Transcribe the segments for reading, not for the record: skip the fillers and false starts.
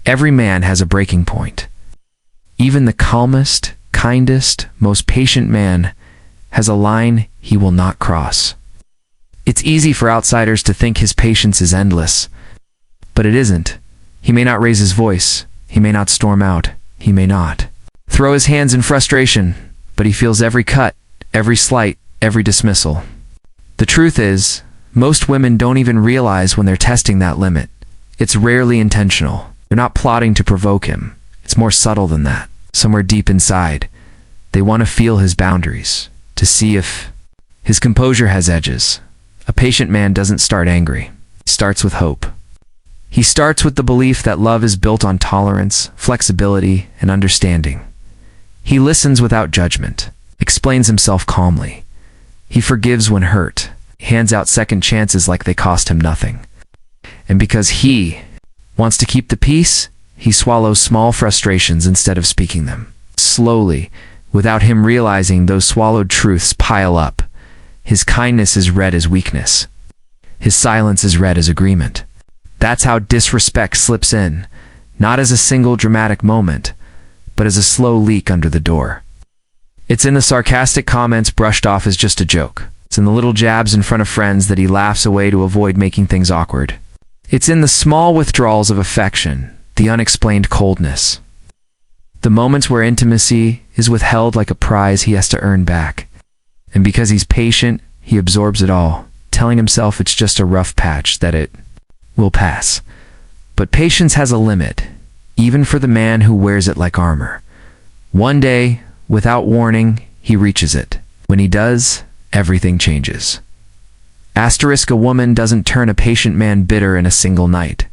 Every man has a breaking point. Even the calmest, kindest, most patient man has a line he will not cross. It's easy for outsiders to think his patience is endless, but it isn't. He may not raise his voice, he may not storm out, he may not throw his hands in frustration, but he feels every cut, every slight, every dismissal. The truth is, most women don't even realize when they're testing that limit. It's rarely intentional. They're not plotting to provoke him. It's more subtle than that. Somewhere deep inside, they want to feel his boundaries, to see if his composure has edges. A patient man doesn't start angry. He starts with hope. He starts with the belief that love is built on tolerance, flexibility, and understanding. He listens without judgment, explains himself calmly. He forgives when hurt, hands out second chances like they cost him nothing. And because he wants to keep the peace, he swallows small frustrations instead of speaking them. Slowly, without him realizing, those swallowed truths pile up. His kindness is read as weakness. His silence is read as agreement. That's how disrespect slips in, not as a single dramatic moment, but as a slow leak under the door. It's in the sarcastic comments brushed off as just a joke. It's in the little jabs in front of friends that he laughs away to avoid making things awkward. It's in the small withdrawals of affection, the unexplained coldness. The moments where intimacy is withheld like a prize he has to earn back. And because he's patient, he absorbs it all, telling himself it's just a rough patch, that it will pass. But patience has a limit, even for the man who wears it like armor. One day, without warning, he reaches it. When he does, everything changes. Asterisk, a woman doesn't turn a patient man bitter in a single night.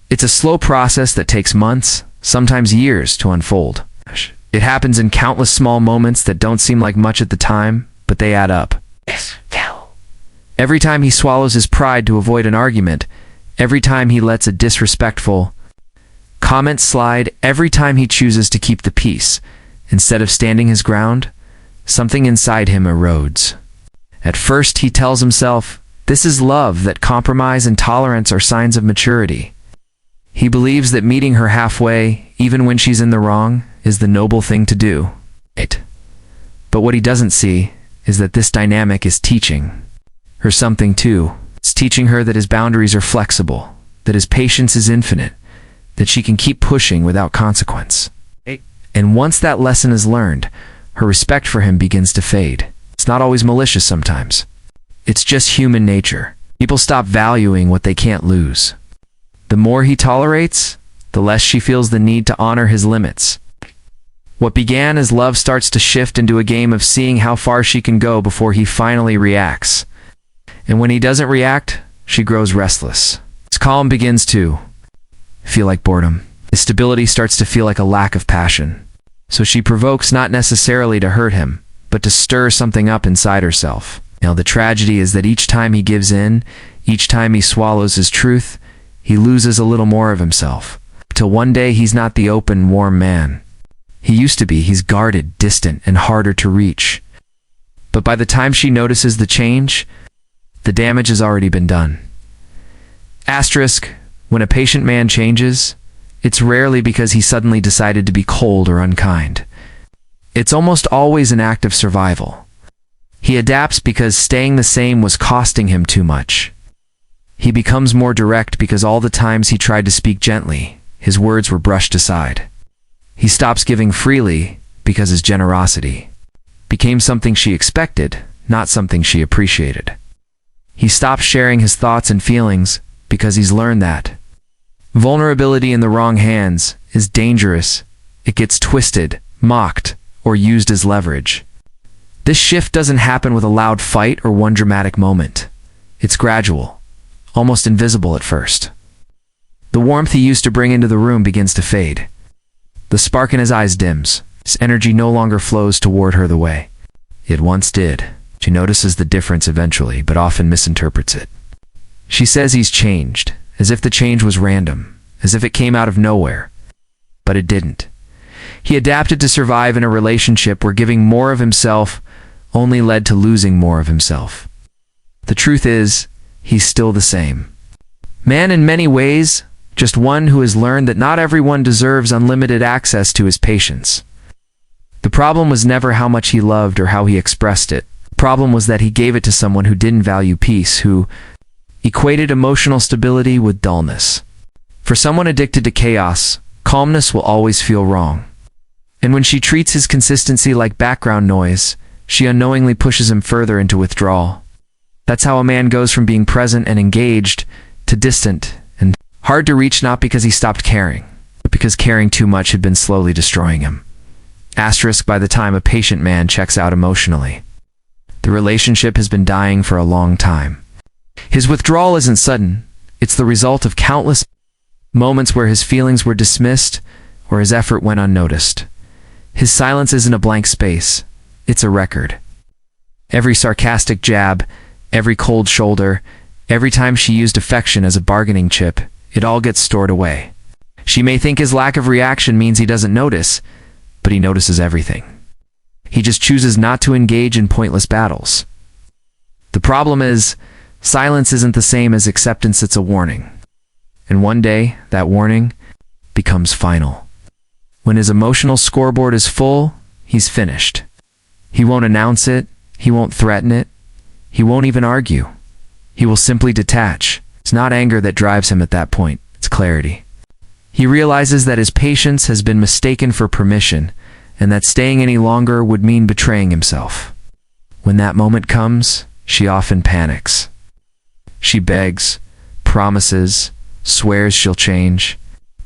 It's a slow process that takes months, sometimes years, to unfold. It happens in countless small moments that don't seem like much at the time, but they add up. Every time he swallows his pride to avoid an argument, every time he lets a disrespectful comment slide, every time he chooses to keep the peace, instead of standing his ground, something inside him erodes. At first, he tells himself, this is love, that compromise and tolerance are signs of maturity. He believes that meeting her halfway, even when she's in the wrong, is the noble thing to do. But what he doesn't see is that this dynamic is teaching her something too. It's teaching her that his boundaries are flexible, that his patience is infinite, that she can keep pushing without consequence. And once that lesson is learned, her respect for him begins to fade. It's not always malicious sometimes. It's just human nature. People stop valuing what they can't lose. The more he tolerates, the less she feels the need to honor his limits. What began as love starts to shift into a game of seeing how far she can go before he finally reacts. And when he doesn't react, she grows restless. His calm begins to feel like boredom. His stability starts to feel like a lack of passion. So she provokes, not necessarily to hurt him, but to stir something up inside herself. Now, the tragedy is that each time he gives in, each time he swallows his truth, he loses a little more of himself. Till one day he's not the open, warm man he used to be. He's guarded, distant, and harder to reach. But by the time she notices the change, the damage has already been done. Asterisk, when a patient man changes, it's rarely because he suddenly decided to be cold or unkind. It's almost always an act of survival. He adapts because staying the same was costing him too much. He becomes more direct because all the times he tried to speak gently, his words were brushed aside. He stops giving freely because his generosity became something she expected, not something she appreciated. He stops sharing his thoughts and feelings because he's learned that vulnerability in the wrong hands is dangerous. It gets twisted, mocked, or used as leverage. This shift doesn't happen with a loud fight or one dramatic moment. It's gradual, almost invisible at first. The warmth he used to bring into the room begins to fade. The spark in his eyes dims. His energy no longer flows toward her the way it once did. She notices the difference eventually, but often misinterprets it. She says he's changed, as if the change was random, as if it came out of nowhere. But it didn't. He adapted to survive in a relationship where giving more of himself only led to losing more of himself. The truth is, he's still the same man in many ways, just one who has learned that not everyone deserves unlimited access to his patience. The problem was never how much he loved or how he expressed it. The problem was that he gave it to someone who didn't value peace, who equated emotional stability with dullness. For someone addicted to chaos, calmness will always feel wrong. And when she treats his consistency like background noise, she unknowingly pushes him further into withdrawal. That's how a man goes from being present and engaged to distant and hard to reach, not because he stopped caring, but because caring too much had been slowly destroying him. Asterisk by the time a patient man checks out emotionally. The relationship has been dying for a long time. His withdrawal isn't sudden. It's the result of countless moments where his feelings were dismissed or his effort went unnoticed. His silence isn't a blank space. It's a record. Every sarcastic jab, every cold shoulder, every time she used affection as a bargaining chip, it all gets stored away. She may think his lack of reaction means he doesn't notice, but he notices everything. He just chooses not to engage in pointless battles. The problem is, silence isn't the same as acceptance. It's a warning. And one day, that warning becomes final. When his emotional scoreboard is full, he's finished. He won't announce it. He won't threaten it. He won't even argue. He will simply detach. It's not anger that drives him at that point. It's clarity. He realizes that his patience has been mistaken for permission, and that staying any longer would mean betraying himself. When that moment comes, she often panics. She begs, promises, swears she'll change.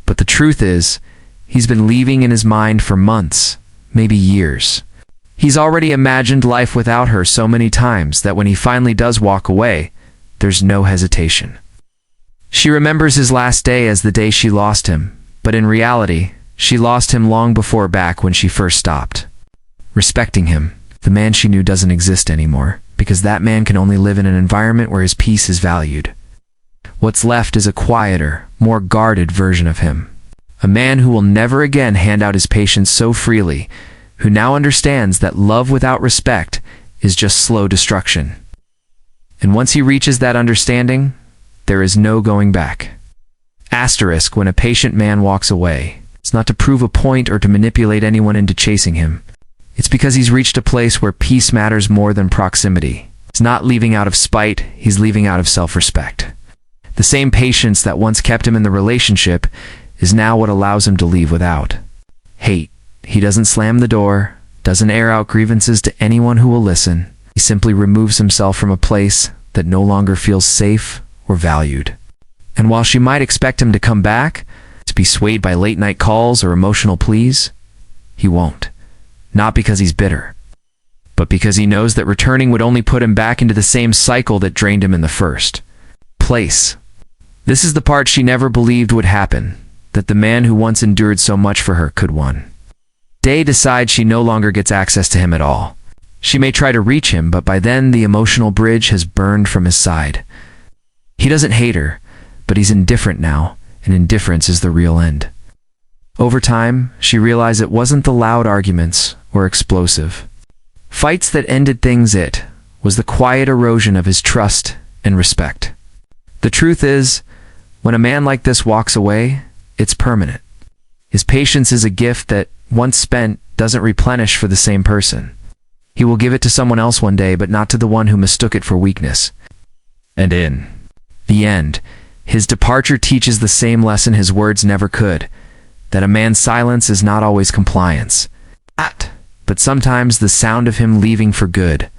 But the truth is, he's been leaving in his mind for months, maybe years. He's already imagined life without her so many times that when he finally does walk away, there's no hesitation. She remembers his last day as the day she lost him, but in reality, she lost him long before, back when she first stopped respecting him. The man she knew doesn't exist anymore, because that man can only live in an environment where his peace is valued. What's left is a quieter, more guarded version of him. A man who will never again hand out his patience so freely, who now understands that love without respect is just slow destruction. And once he reaches that understanding, there is no going back. Asterisk when a patient man walks away, it's not to prove a point or to manipulate anyone into chasing him. It's because he's reached a place where peace matters more than proximity. He's not leaving out of spite, he's leaving out of self-respect. The same patience that once kept him in the relationship is now what allows him to leave without hate. He doesn't slam the door, doesn't air out grievances to anyone who will listen. He simply removes himself from a place that no longer feels safe or valued. And while she might expect him to come back, to be swayed by late-night calls or emotional pleas, he won't. Not because he's bitter, but because he knows that returning would only put him back into the same cycle that drained him in the first place. This is the part she never believed would happen, that the man who once endured so much for her could one day decide she no longer gets access to him at all. She may try to reach him, but by then the emotional bridge has burned from his side. He doesn't hate her, but he's indifferent now, and indifference is the real end. Over time, she realized it wasn't the loud arguments or explosive fights that ended things. It was the quiet erosion of his trust and respect. The truth is, when a man like this walks away, it's permanent. His patience is a gift that, once spent, doesn't replenish for the same person. He will give it to someone else one day, but not to the one who mistook it for weakness. And in the end, his departure teaches the same lesson his words never could, that a man's silence is not always compliance, but sometimes the sound of him leaving for good.